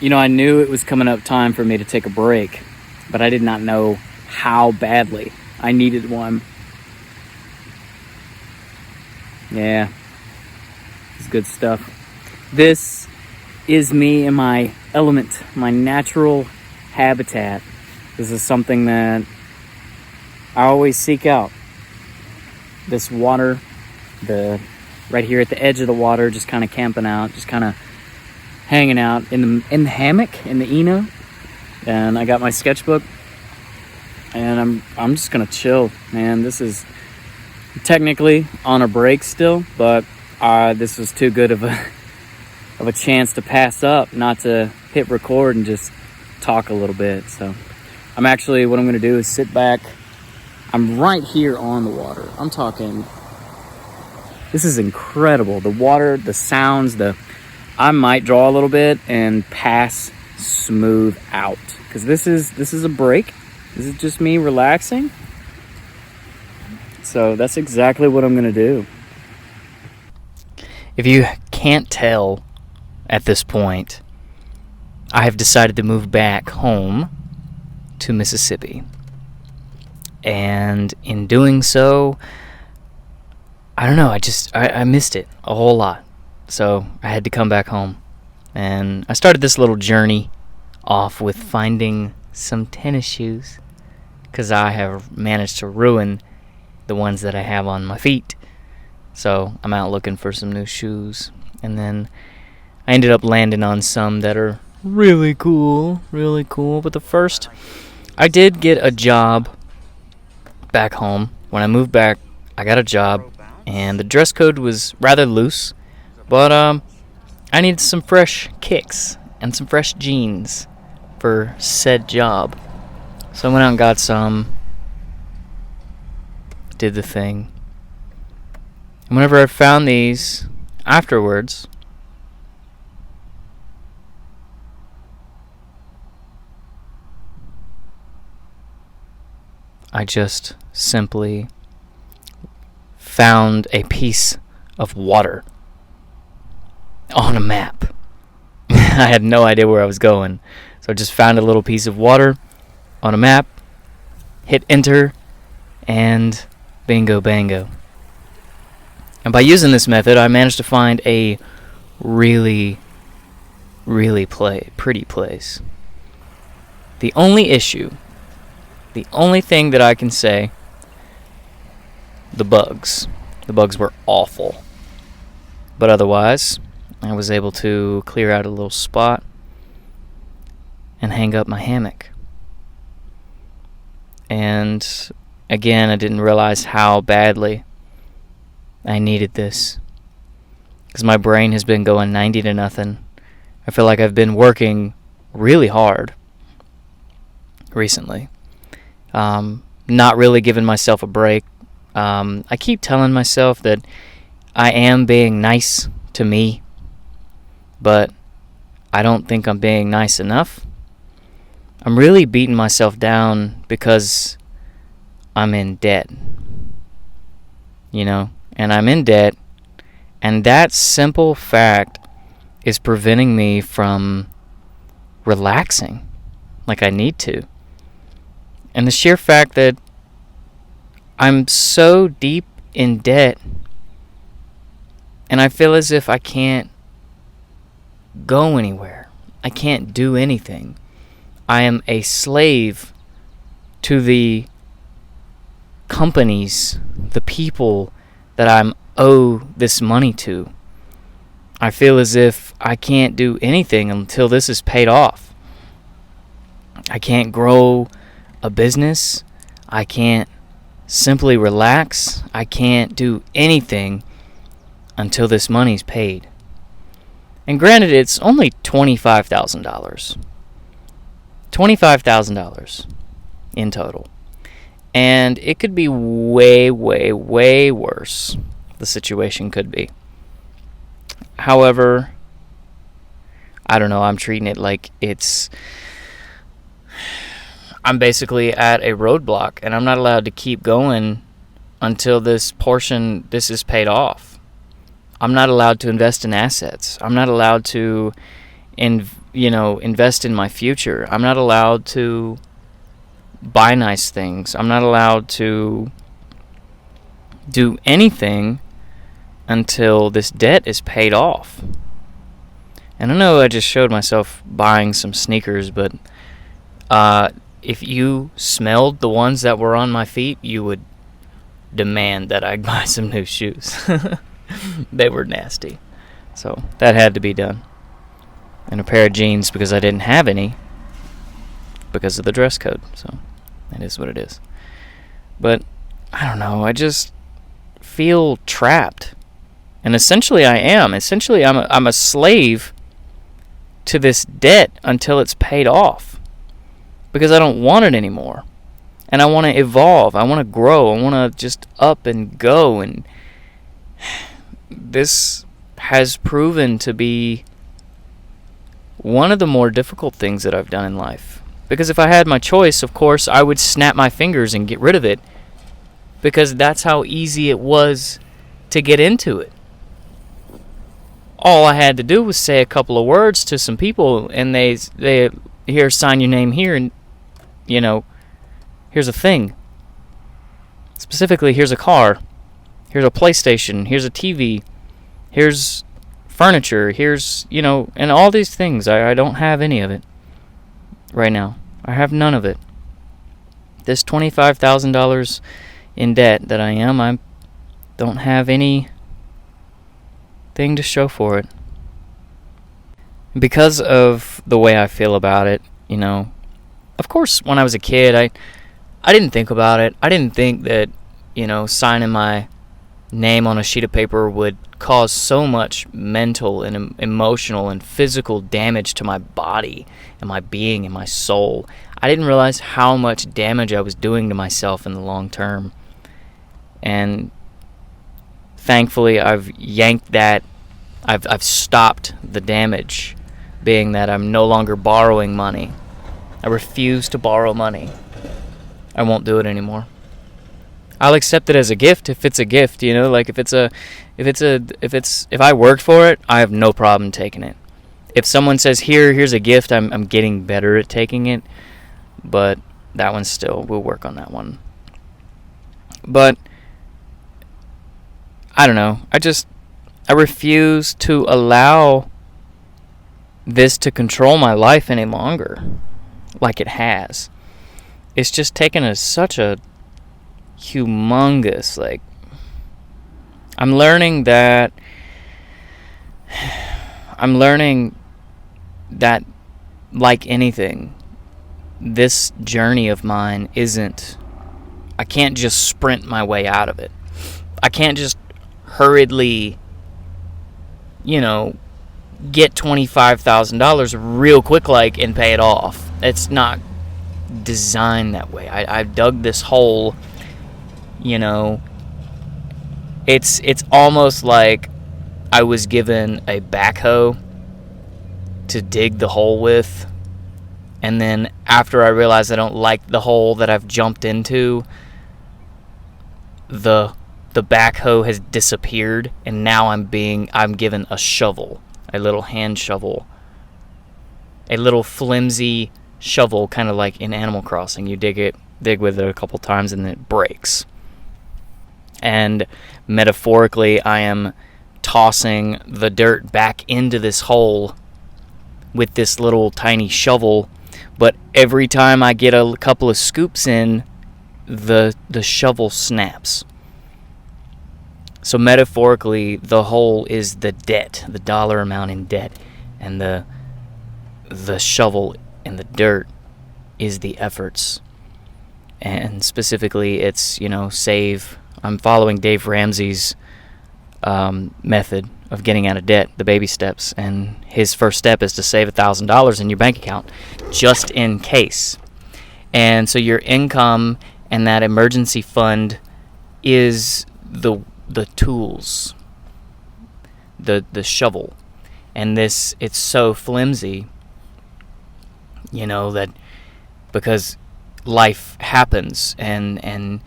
I knew it was coming up time for me to take a break, but I did not know how badly I needed one. Yeah, it's good stuff. This is me in my element, my natural habitat. This is something that I always seek out. This water, right here at the edge of the water, just kind of camping out, just kind of hanging out in the hammock, in the Eno. And I got my sketchbook, and I'm just gonna chill, man. This is technically on a break still, but this was too good of a chance to pass up, not to hit record and just talk a little bit. So what I'm gonna do is sit back. I'm right here on the water. I'm talking, this is incredible. The water, the sounds, I might draw a little bit and pass smooth out, because this is a break. This is just me relaxing. So that's exactly what I'm gonna do. If you can't tell at this point, I have decided to move back home to Mississippi. And in doing so, I don't know, I missed it a whole lot. So I had to come back home. And I started this little journey off with finding some tennis shoes, because I have managed to ruin the ones that I have on my feet. So I'm out looking for some new shoes. And then I ended up landing on some that are really cool. But I did get a job back home. When I moved back, I got a job, and the dress code was rather loose, but I needed some fresh kicks and some fresh jeans for said job. So I went out and got some, did the thing. And whenever I found these afterwards, I just simply found a piece of water on a map. I had no idea where I was going. So I just found a little piece of water on a map, hit enter, and bingo bango. And by using this method, I managed to find a really pretty place. The only thing that I can say, the bugs. The bugs were awful. But otherwise, I was able to clear out a little spot and hang up my hammock. And again, I didn't realize how badly I needed this, because my brain has been going 90 to nothing. I feel like I've been working really hard recently. Not really giving myself a break. I keep telling myself that I am being nice to me, but I don't think I'm being nice enough. I'm really beating myself down because I'm in debt. And I'm in debt, and that simple fact is preventing me from relaxing like I need to. And the sheer fact that I'm so deep in debt, and I feel as if I can't go anywhere. I can't do anything. I am a slave to the companies, the people that I'm owe this money to. I feel as if I can't do anything until this is paid off. I can't grow a business. I can't simply relax. I can't do anything until this money's paid. And granted, it's only $25,000. $25,000 in total. And it could be way worse. The situation could be. However, I don't know, I'm treating it like I'm basically at a roadblock, and I'm not allowed to keep going until this is paid off. I'm not allowed to invest in assets. I'm not allowed to invest in my future. I'm not allowed to buy nice things. I'm not allowed to do anything until this debt is paid off. And I know I just showed myself buying some sneakers, but if you smelled the ones that were on my feet, you would demand that I buy some new shoes. They were nasty. So that had to be done. And a pair of jeans because I didn't have any because of the dress code. So it is what it is. But I don't know. I just feel trapped. And essentially I am. Essentially I'm a slave to this debt until it's paid off. Because I don't want it anymore. And I want to evolve. I want to grow. I want to just up and go. And this has proven to be one of the more difficult things that I've done in life. Because if I had my choice, of course, I would snap my fingers and get rid of it. Because that's how easy it was to get into it. All I had to do was say a couple of words to some people, and they here, sign your name here, and here's a thing. Specifically, here's a car, here's a PlayStation, here's a TV, here's furniture, here's and all these things. I don't have any of it right now. I have none of it. This $25,000 in debt that I don't have any thing to show for it. Because of the way I feel about it, of course, when I was a kid, I didn't think about it. I didn't think that, signing my name on a sheet of paper would cause so much mental and emotional and physical damage to my body and my being and my soul. I didn't realize how much damage I was doing to myself in the long term. And thankfully, I've yanked that. I've stopped the damage, being that I'm no longer borrowing money. I refuse to borrow money. I won't do it anymore. I'll accept it as a gift if it's a gift, like if I worked for it, I have no problem taking it. If someone says here's a gift, I'm getting better at taking it, but that one still, we'll work on that one. But I don't know. I refuse to allow this to control my life any longer, like it has. It's just taken such a humongous, I'm learning that like anything, this journey of mine I can't just sprint my way out of it. I can't just hurriedly get $25,000 real quick and pay it off. It's not designed that way. I've dug this hole, it's almost like I was given a backhoe to dig the hole with, and then after I realized I don't like the hole that I've jumped into, the backhoe has disappeared, and now I'm given a shovel, a little hand shovel, a little flimsy shovel, kind of like in Animal Crossing. You dig with it a couple times and then it breaks. And metaphorically, I am tossing the dirt back into this hole with this little tiny shovel, but every time I get a couple of scoops in, the shovel snaps. So metaphorically, the hole is the debt, the dollar amount in debt, and the shovel and the dirt is the efforts. And specifically, it's, save. I'm following Dave Ramsey's method of getting out of debt, the baby steps, and his first step is to save $1,000 in your bank account, just in case. And so your income and that emergency fund is the tools, the shovel. And it's so flimsy, that because life happens, and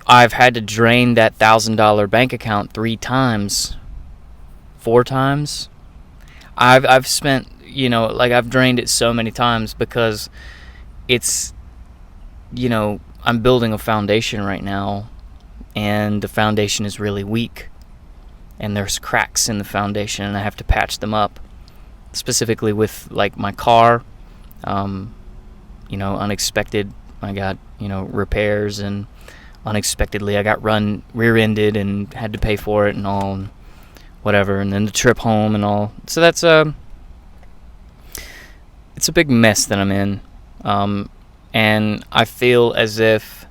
I've had to drain that $1,000 bank account 3 times, 4 times. I've spent like I've drained it so many times because it's, I'm building a foundation right now, and the foundation is really weak, and there's cracks in the foundation, and I have to patch them up, specifically with like my car. Unexpected, I got, repairs, and unexpectedly I got rear-ended and had to pay for it and all, and whatever, and then the trip home and all. So that's it's a big mess that I'm in, and I feel as if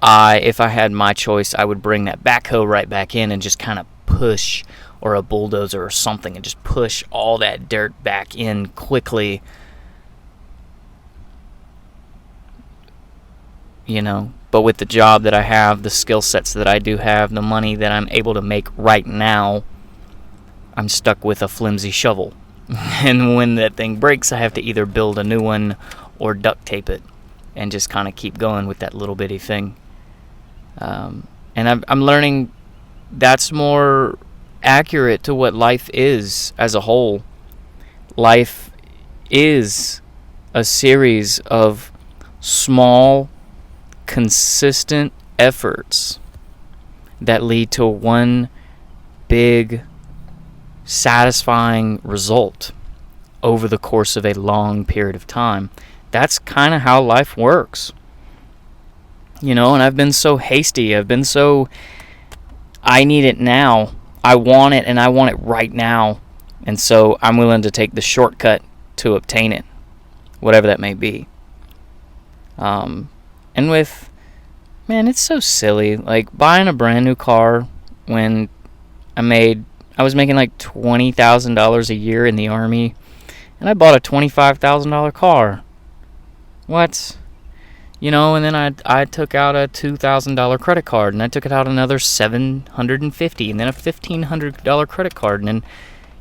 I had my choice, I would bring that backhoe right back in and just kind of push, or a bulldozer or something, and just push all that dirt back in quickly, But with the job that I have, the skill sets that I do have, the money that I'm able to make right now, I'm stuck with a flimsy shovel. And when that thing breaks, I have to either build a new one or duct tape it and just kind of keep going with that little bitty thing. And I'm learning that's more accurate to what life is as a whole. Life is a series of small, consistent efforts that lead to one big, satisfying result over the course of a long period of time. That's kind of how life works. And I've been so hasty. I've been so, I need it now. I want it, and I want it right now. And so I'm willing to take the shortcut to obtain it, whatever that may be. And it's so silly. Like, buying a brand new car when I was making like $20,000 a year in the Army, and I bought a $25,000 car. What? And then I took out a $2,000 credit card, and I took it out another $750, and then a $1,500 credit card, and then,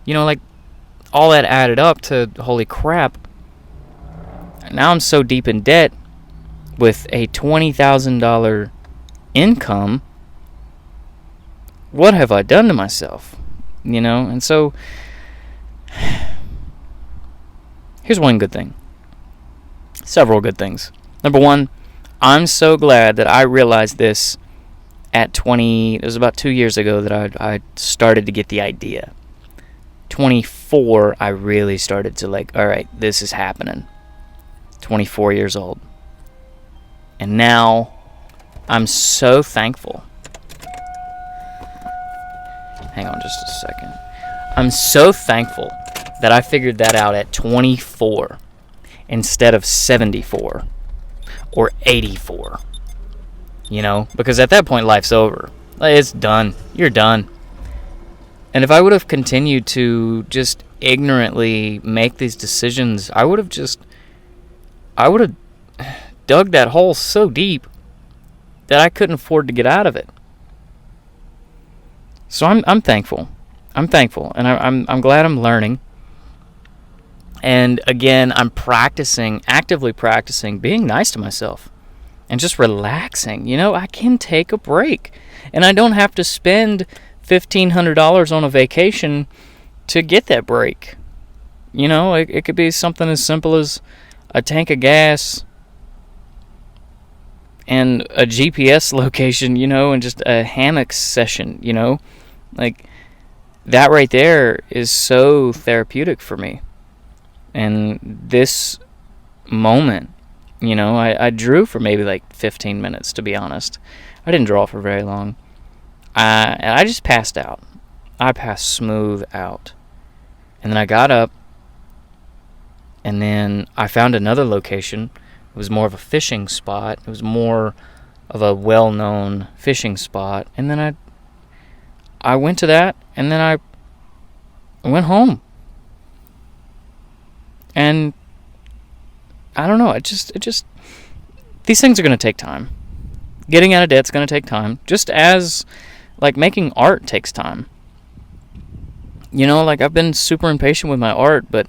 like, all that added up to, holy crap, now I'm so deep in debt with a $20,000 income. What have I done to myself? And so here's one good thing. Several good things. Number one, I'm so glad that I realized this at 20. It was about 2 years ago that I started to get the idea. 24, I really started to all right, this is happening. 24 years old. And now I'm so thankful. Hang on just a second. I'm so thankful that I figured that out at 24 instead of 74 or 84. Because at that point life's over. It's done. You're done. And if I would have continued to just ignorantly make these decisions, I would have dug that hole so deep that I couldn't afford to get out of it. So I'm thankful. I'm thankful, and I'm glad I'm learning. And again, I'm actively practicing being nice to myself and just relaxing. I can take a break, and I don't have to spend $1,500 on a vacation to get that break. It could be something as simple as a tank of gas and a GPS location, and just a hammock session, Like, that right there is so therapeutic for me. And this moment, I drew for maybe like 15 minutes, to be honest. I didn't draw for very long. I just passed out. I passed smooth out. And then I got up, and then I found another location. It was more of a fishing spot. It was more of a well-known fishing spot. And then I went to that, and then I went home. And I don't know, it just these things are going to take time. Getting out of debt's going to take time, just as like making art takes time. I've been super impatient with my art, but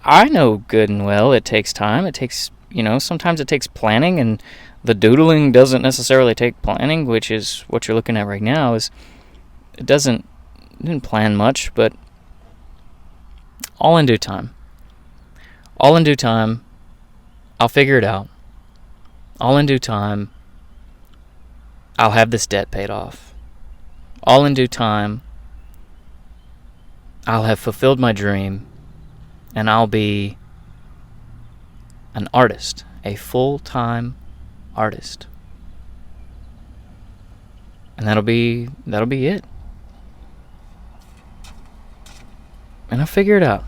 I know good and well it takes time. It takes, sometimes it takes planning, and the doodling doesn't necessarily take planning, which is what you're looking at right now. It didn't plan much, but all in due time. All in due time, I'll figure it out. All in due time, I'll have this debt paid off. All in due time, I'll have fulfilled my dream, and I'll be an artist, a full-time artist. And that'll be it. And I'll figure it out.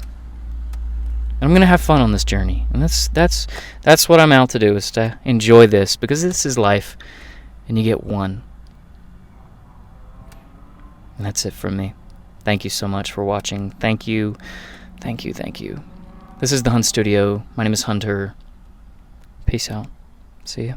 And I'm going to have fun on this journey. And that's what I'm out to do, is to enjoy this, because this is life and you get one. And that's it from me. Thank you so much for watching. Thank you. Thank you. Thank you. This is the Hunt Studio. My name is Hunter. Peace out. See ya.